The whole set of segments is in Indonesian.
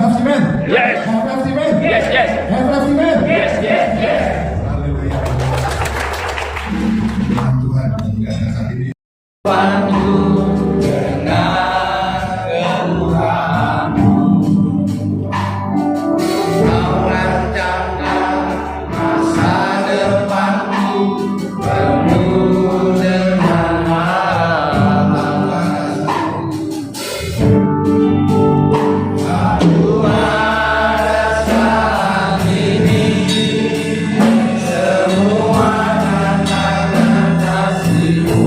FFC men? Yes. FFC men? Yes, yes. FFC men? Yes, yes, yes. Haleluya. Tuhan menjaga saat ini. Bantu dengan kemurahan-Mu, Kau rancangkan masa depanku penuh dengan harapan. Aku ada saat ini semua karena kasih-Mu.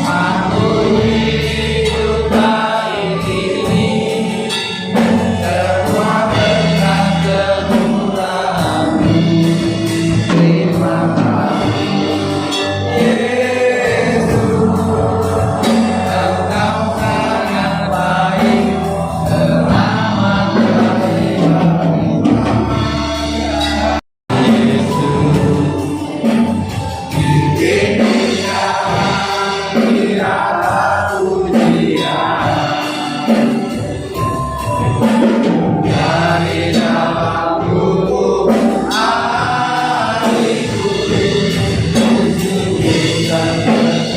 Aku hidup baik ini semua berkat kemurahan-Mu. Terima kasih Yesus, Engkau sangat baik, selamat dari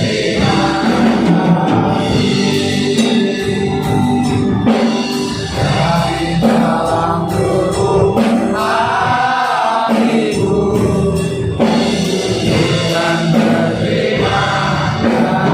dalam lubuk hatiku, dan berterima dari dalam lubuk hatiku, dan berterima kasih.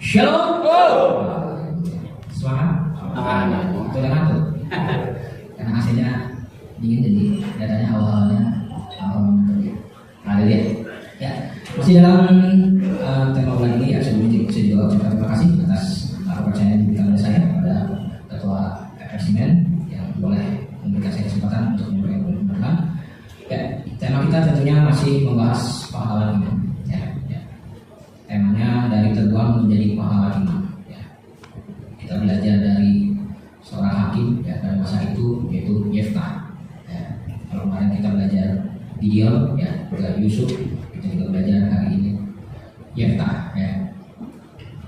Shalom. Semangat? Itu yang ngatur. Karena AC-nya dingin jadi dadanya awalnya haleluya. Ya, masih dalam tema bulan ini ya, sebelumnya saya juga ucapkan terima kasih atas kepercayaan yang diberikan oleh saya pada ketua FFC Men yang boleh memberikan saya kesempatan untuk memberikan pemberitahuan. Ya, tema kita tentunya masih membahas pahlawan iman. Temanya dari terbuang menjadi pahlawan iman. Ya. Kita belajar dari seorang hakim ya, pada masa itu yaitu Yeftah. Ya. Kalau kemarin kita belajar Gideon, ya, juga Yusuf, kita juga belajar hari ini Yeftah. Ya.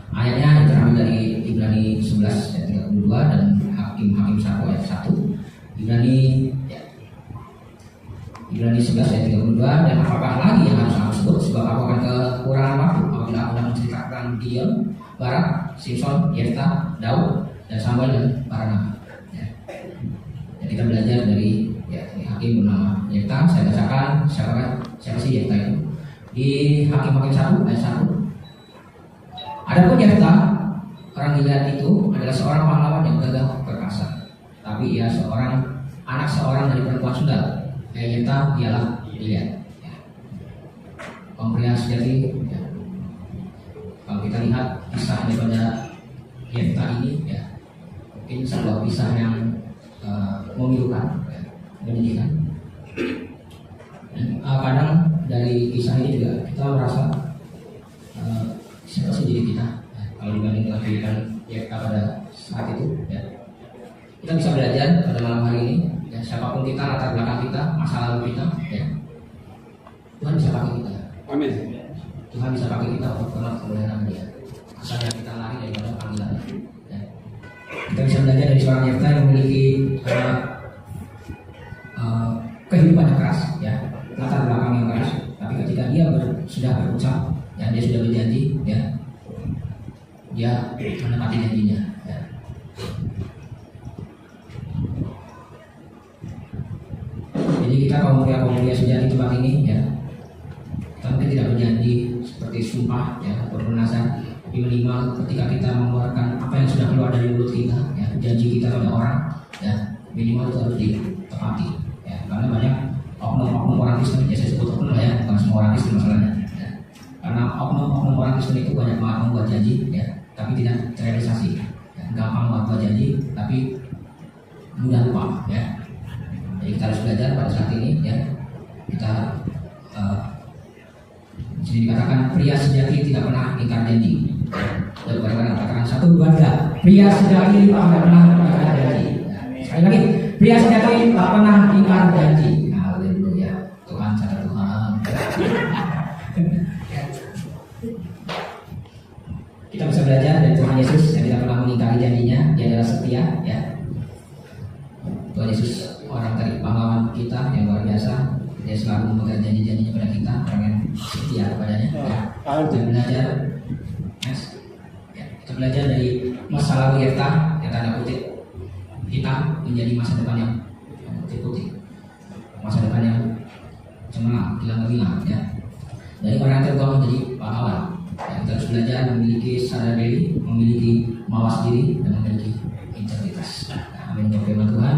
Ayatnya terambil dari Ibrani 11 ayat 32 dan Hakim 1 ayat 1. Ibrani 11 ayat 32, dan apakah lagi yang harus aku sebut, sebab aku akan kekurangan waktu apabila aku akan menceritakan Gideon, Barak, Simpson, Yeftah, Daud, dan Samuel dan para nabi. Ya. Dan kita belajar dari Hakim bernama Yeftah. Saya bacakan siapa sih Yeftah itu. di Hakim-Hakim 1 ayat 1. Adapun Yefta orang Gilead itu adalah seorang pahlawan yang gagah perkasa, tapi ia anak seorang dari perempuan Sundal. Yefta ialah Gilead. Pemberian sejati. Kalau kita lihat kisah daripada Yefta ini, mungkin sebuah kisah yang memilukan, menyedihkan. Kadang dari kisah ini juga kita merasa siapa sih diri kita kalau dibanding dengan kehidupan Yefta pada saat itu. Kita bisa belajar pada malam hari ini. Siapapun kita, latar belakang kita, masa lalu kita, Tuhan bisa pakai kita. Amin. Tuhan bisa pakai kita untuk kemuliaan Dia. Asalnya kita lari daripada panggilan. Kita bisa belajar dari seorang Yefta yang memiliki kehidupan yang keras, latar belakang yang keras. Tapi ketika dia sudah berucap dan dia sudah berjanji, dia menepati janjinya. Jadi kita kaum pria sejati tempat ini, kita mungkin tidak berjanji seperti sumpah, atau bernazar, tapi minimal ketika kita mengeluarkan apa yang sudah keluar dari mulut kita, janji kita pada orang, minimal itu harus ditepati. Karena banyak oknum-oknum orang Kristen, saya sebut oknum bukan semua orang Kristen masalahnya. Karena oknum-oknum orang Kristen itu banyak banget membuat janji, tapi tidak terrealisasi. Gampang membuat janji, tapi mudah lupa. Jadi kita harus belajar pada saat ini, kita jadi dikatakan pria sejati tidak pernah ingkar janji. Dan kadang-kadang katakan 1, 2, 3, pria sejati tidak pernah ingkar janji. Sekali lagi, pria sejati tidak pernah ingkar janji. Haleluya, Tuhan catat Tuhan. Kita bisa belajar dari Tuhan Yesus yang tidak pernah mengingkari janjinya. Dia adalah setia. Tuhan Yesus orang tadi pahlawan kita yang luar biasa. Dia selalu memegang janji-janjinya pada kita, orang yang setia kepadanya. Kita belajar, kita belajar dari masa lalu Yefta yang tanda kutip hitam menjadi masa depan yang putih, masa depan yang cemerlang, kilang-kilang. Dari orang yang tergolong menjadi pahlawan. Kita harus belajar memiliki sadar diri, memiliki mawas diri, dan memiliki integritas. Amin. Firman Tuhan.